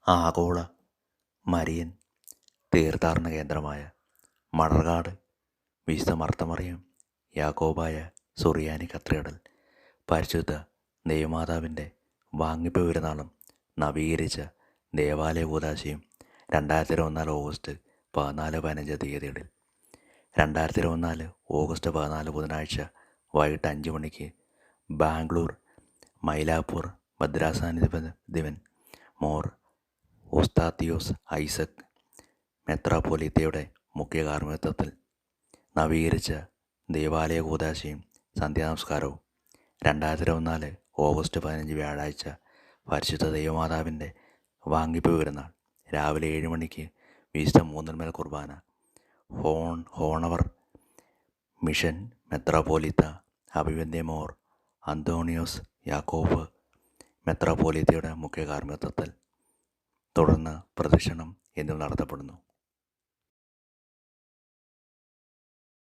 ആഗോള മരിയൻ തീർത്ഥാടന കേന്ദ്രമായ മണർകാട് വിശുദ്ധ മർത്തമറിയം യാക്കോബായ സുറിയാനി കത്തീഡ്രൽ പരിശുദ്ധ ദൈവമാതാവിൻ്റെ വാങ്ങിപ്പ് പെരുന്നാളും നവീകരിച്ച ദേവാലയ കൂദാശയും 2024 ഓഗസ്റ്റ് 14-15 തീയതികളിൽ 2024 ഓഗസ്റ്റ് 14 ബുധനാഴ്ച വൈകിട്ട് 5 മണിക്ക് ബാംഗ്ലൂർ മൈലാപ്പൂർ ഭദ്രാസനാധിപൻ മോർ ഓസ്താത്തിയോസ് ഐസക് മെത്രാപ്പൊലീത്തയുടെ മുഖ്യ കാർമ്മികത്വത്തിൽ നവീകരിച്ച ദേവാലയ കൂദാശയും സന്ധ്യാനമസ്കാരവും 2024 ഓഗസ്റ്റ് 15 വ്യാഴാഴ്ച പരിശുദ്ധ ദൈവമാതാവിൻ്റെ വാങ്ങിപ്പ് പെരുന്നാൾ രാവിലെ 7 മണിക്ക് വിശുദ്ധ മൂന്നന്മേൽ കുർബാന ഹോണവർ മിഷൻ മെത്രാപ്പൊലീത്ത അഭിവന്ദ്യ മോർ അന്തോണിയോസ് യാക്കോബ് മെത്രാപ്പൊലീത്തയുടെ മുഖ്യ കാർമ്മികത്വത്തിൽ തുടർന്ന് പ്രദക്ഷിണം എന്നിവ നടത്തപ്പെടുന്നു.